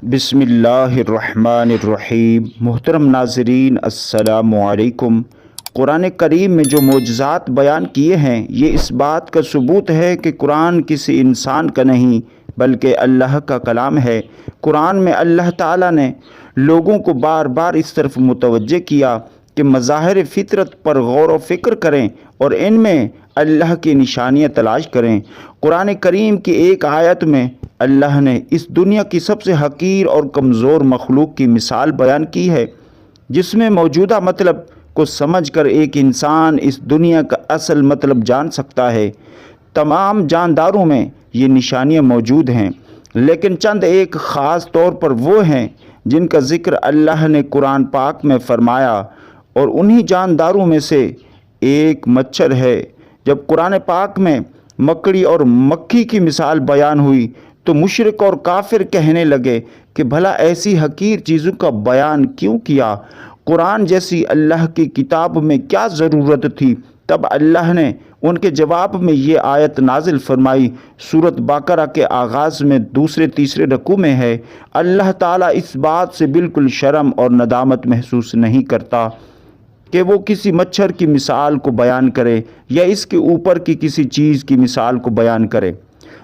बिस्मिल्लाहिर्रहमानिर्रहीम। मुहतरम नाज़रीन, अस्सलाम वालेकुम। कुरान करीम में जो मोजज़ात बयान किए हैं, ये इस बात का सबूत है कि कुरान किसी इंसान का नहीं बल्कि अल्लाह का कलाम है। कुरान में अल्लाह ताला ने लोगों को बार बार इस तरफ मुतवज्जे किया कि मज़ाहिर फ़ितरत पर गौर व फ़िक्र करें और इनमें अल्लाह की निशानियाँ तलाश करें। कुरान करीम की एक आयत में अल्लाह ने इस दुनिया की सबसे हकीर और कमज़ोर मखलूक की मिसाल बयान की है, जिसमें मौजूदा मतलब को समझकर एक इंसान इस दुनिया का असल मतलब जान सकता है। तमाम जानदारों में ये निशानियाँ मौजूद हैं, लेकिन चंद एक ख़ास तौर पर वो हैं जिनका ज़िक्र अल्लाह ने कुरान पाक में फ़रमाया, और उन्हीं जानदारों में से एक मच्छर है। जब कुरान पाक में मकड़ी और मक्खी की मिसाल बयान हुई तो मुशरिक और काफिर कहने लगे कि भला ऐसी हकीर चीज़ों का बयान क्यों किया, कुरान जैसी अल्लाह की किताब में क्या ज़रूरत थी। तब अल्लाह ने उनके जवाब में ये आयत नाजिल फरमाई। सूरत बकरा के आगाज़ में दूसरे तीसरे रकू में है, अल्लाह ताला इस बात से बिल्कुल शर्म और नदामत महसूस नहीं करता कि वो किसी मच्छर की मिसाल को बयान करे या इसके ऊपर की किसी चीज़ की मिसाल को बयान करे।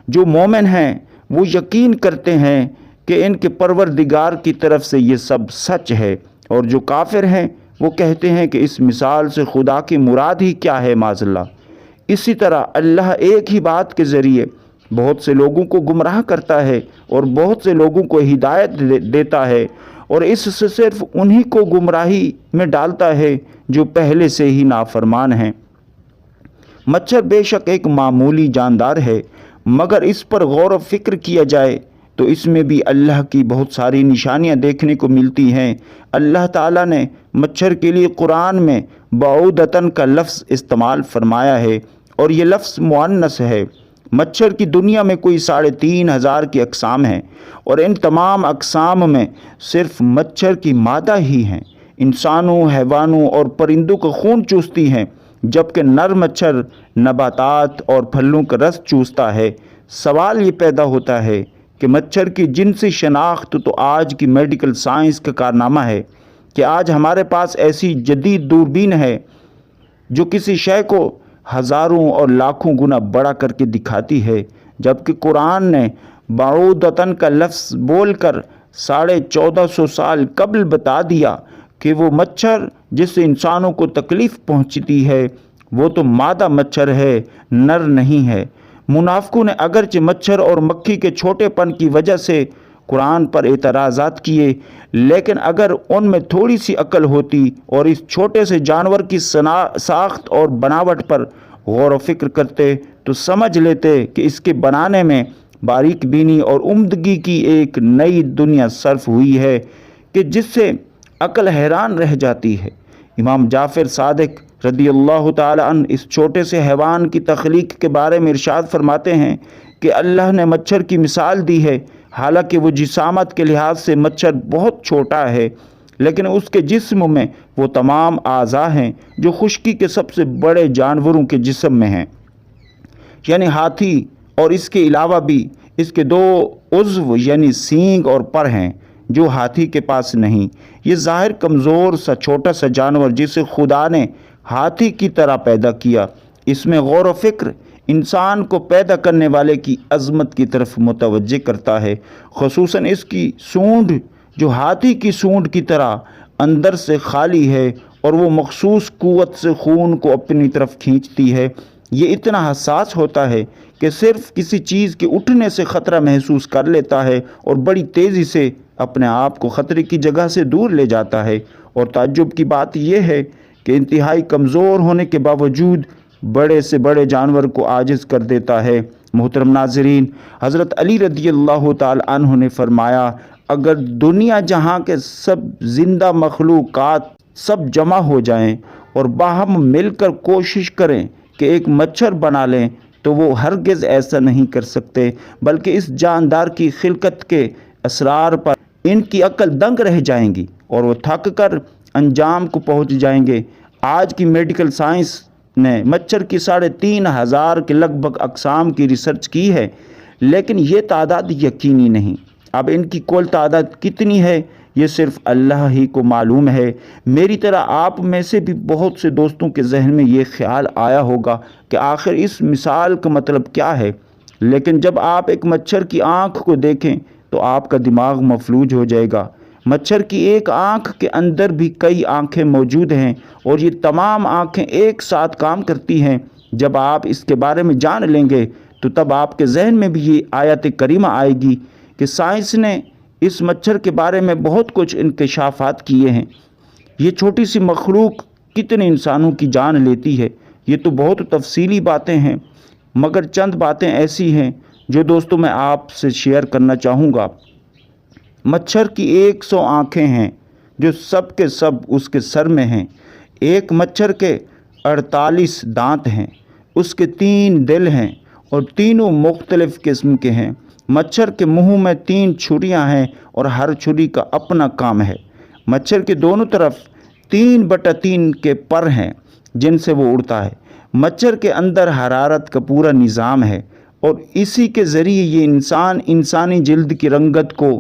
जो मोमिन हैं वो यकीन करते हैं कि इनके परवरदिगार की तरफ से ये सब सच है, और जो काफिर हैं वो कहते हैं कि इस मिसाल से खुदा की मुराद ही क्या है, माज़अल्लाह। इसी तरह अल्लाह एक ही बात के ज़रिए बहुत से लोगों को गुमराह करता है और बहुत से लोगों को हिदायत देता है, और इससे सिर्फ उन्हीं को गुमराही में डालता है जो पहले से ही नाफरमान हैं। मच्छर बेशक एक मामूली जानदार है, मगर इस पर गौर व फिक्र किया जाए तो इसमें भी अल्लाह की बहुत सारी निशानियां देखने को मिलती हैं। अल्लाह ताला ने मच्छर के लिए कुरान में बऊदतन का लफ्ज़ इस्तेमाल फरमाया है, और ये लफ्ज़ मुअन्नस है। मच्छर की दुनिया में कोई 3500 की अक़साम हैं, और इन तमाम अक़साम में सिर्फ मच्छर की मादा ही हैं इंसानों, हैवानों और परिंदों का खून चूसती हैं, जबकि नर मच्छर नबातात और फलों का रस चूसता है। सवाल ये पैदा होता है कि मच्छर की जिनसी शनाख्त तो आज की मेडिकल साइंस का कारनामा है कि आज हमारे पास ऐसी जदीद दूरबीन है जो किसी शय को हज़ारों और लाखों गुना बड़ा करके दिखाती है, जबकि कुरान ने बऊदतन का लफ्ज़ बोलकर 1450 साल कबल बता दिया कि वो मच्छर जिससे इंसानों को तकलीफ़ पहुंचती है वो तो मादा मच्छर है, नर नहीं है। मुनाफिकों ने अगरचे मच्छर और मक्खी के छोटेपन की वजह से कुरान पर एतराज़ात किए, लेकिन अगर उनमें थोड़ी सी अक्ल होती और इस छोटे से जानवर की साख्त और बनावट पर गौर व फिक्र करते तो समझ लेते कि इसके बनाने में बारीक बीनी और उम्दगी की एक नई दुनिया सर्फ हुई है कि जिससे अक्ल हैरान रह जाती है। इमाम जाफ़र सादिक रदियल्लाहु ताला अन इस छोटे से हैवान की तख्लीक के बारे में इरशाद फरमाते हैं कि अल्लाह ने मच्छर की मिसाल दी है, हालांकि वो जिसामत के लिहाज से मच्छर बहुत छोटा है, लेकिन उसके जिस्म में वो तमाम आज़ा हैं जो खुश्की के सबसे बड़े जानवरों के जिस्म में हैं, यानी हाथी, और इसके अलावा भी इसके 2 उज़्व यानी सींग और पर हैं जो हाथी के पास नहीं। ये ज़ाहिर कमज़ोर सा छोटा सा जानवर जिसे खुदा ने हाथी की तरह पैदा किया, इसमें गौर व फिक्र इंसान को पैदा करने वाले की अज़मत की तरफ मुतवज्जे करता है। ख़ुसूसन इसकी सूंड जो हाथी की सूंड की तरह अंदर से खाली है और वो मखसूस क़ुव्वत से खून को अपनी तरफ खींचती है। ये इतना हसास होता है कि सिर्फ किसी चीज़ के उठने से ख़तरा महसूस कर लेता है और बड़ी तेज़ी से अपने आप को ख़तरे की जगह से दूर ले जाता है। और ताज्जुब की बात यह है कि इंतहाई कमज़ोर होने के बावजूद बड़े से बड़े जानवर को आजिज़ कर देता है। मोहतरम नाज़रीन, हज़रत अली रदियल्लाहु ताला अन्हु ने फरमाया, अगर दुनिया जहाँ के सब ज़िंदा मखलूक़ात सब जमा हो जाएं और बाहम मिलकर कोशिश करें कि एक मच्छर बना लें तो वो हरगिज़ ऐसा नहीं कर सकते, बल्कि इस जानदार की खिलकत के असरार पर इनकी अक्ल दंग रह जाएंगी और वो थक कर अंजाम को पहुंच जाएंगे। आज की मेडिकल साइंस ने मच्छर की 3500 के लगभग अक़साम की रिसर्च की है, लेकिन ये तादाद यकीनी नहीं। अब इनकी कुल तादाद कितनी है ये सिर्फ अल्लाह ही को मालूम है। मेरी तरह आप में से भी बहुत से दोस्तों के जहन में ये ख्याल आया होगा कि आखिर इस मिसाल का मतलब क्या है, लेकिन जब आप एक मच्छर की आँख को देखें तो आपका दिमाग मफलूज हो जाएगा। मच्छर की एक आँख के अंदर भी कई आँखें मौजूद हैं और ये तमाम आँखें एक साथ काम करती हैं। जब आप इसके बारे में जान लेंगे तो तब आपके जहन में भी ये आयत करीमा आएगी कि साइंस ने इस मच्छर के बारे में बहुत कुछ इंकशाफात किए हैं। ये छोटी सी मखलूक कितने इंसानों की जान लेती है, ये तो बहुत तफसीली बातें हैं, मगर चंद बातें ऐसी हैं जो दोस्तों मैं आपसे शेयर करना चाहूँगा। मच्छर की 100 आँखें हैं जो सब के सब उसके सर में हैं। एक मच्छर के 48 दांत हैं, उसके 3 दिल हैं और तीनों मुख्तलिफ़ किस्म के हैं। मच्छर के मुंह में 3 छुरियां हैं और हर छुरी का अपना काम है। मच्छर के दोनों तरफ 3/3 के पर हैं जिनसे वो उड़ता है। मच्छर के अंदर हरारत का पूरा निज़ाम है और इसी के ज़रिए ये इंसानी जिल्द की रंगत को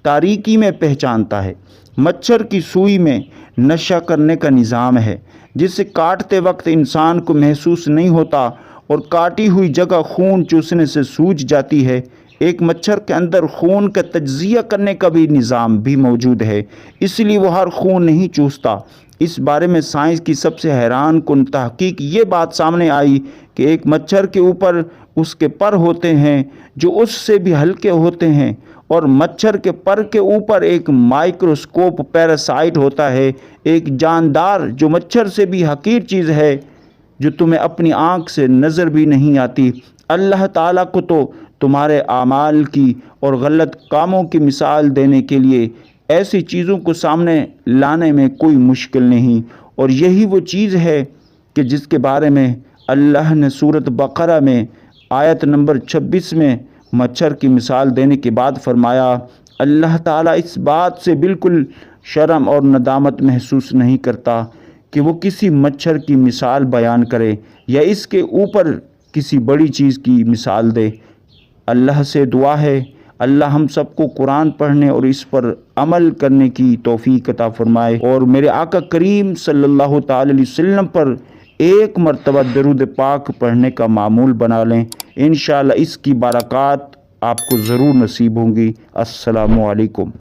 तारीकी में पहचानता है। मच्छर की सुई में नशा करने का निज़ाम है जिसे काटते वक्त इंसान को महसूस नहीं होता और काटी हुई जगह खून चूसने से सूज जाती है। एक मच्छर के अंदर खून का तज्जिया करने का भी निज़ाम भी मौजूद है, इसलिए वो हर खून नहीं चूसता। इस बारे में साइंस की सबसे हैरान कुन तहकीक ये बात सामने आई कि एक मच्छर के ऊपर उसके पर होते हैं जो उससे भी हल्के होते हैं और मच्छर के पर के ऊपर एक माइक्रोस्कोप पैरासाइट होता है, एक जानदार जो मच्छर से भी हकीर चीज़ है जो तुम्हें अपनी आँख से नज़र भी नहीं आती। अल्लाह ताला को तो तुम्हारे आमाल की और गलत कामों की मिसाल देने के लिए ऐसी चीज़ों को सामने लाने में कोई मुश्किल नहीं, और यही वो चीज़ है कि जिसके बारे में अल्लाह ने सूरत बकरा में आयत नंबर 26 में मच्छर की मिसाल देने के बाद फरमाया, अल्लाह ताला इस बात से बिल्कुल शर्म और नदामत महसूस नहीं करता कि वो किसी मच्छर की मिसाल बयान करे या इसके ऊपर किसी बड़ी चीज़ की मिसाल दे। अल्लाह से दुआ है अल्लाह हम सबको कुरान पढ़ने और इस पर अमल करने की तौफीक अता फरमाए और मेरे आका करीम सल्लल्लाहु ताला अलैहि वसल्लम पर एक मरतबा दरूद पाक पढ़ने का मामूल बना लें। इंशाअल्लाह इसकी बरक़ात आपको ज़रूर नसीब होंगी। अस्सलामु अलैकुम।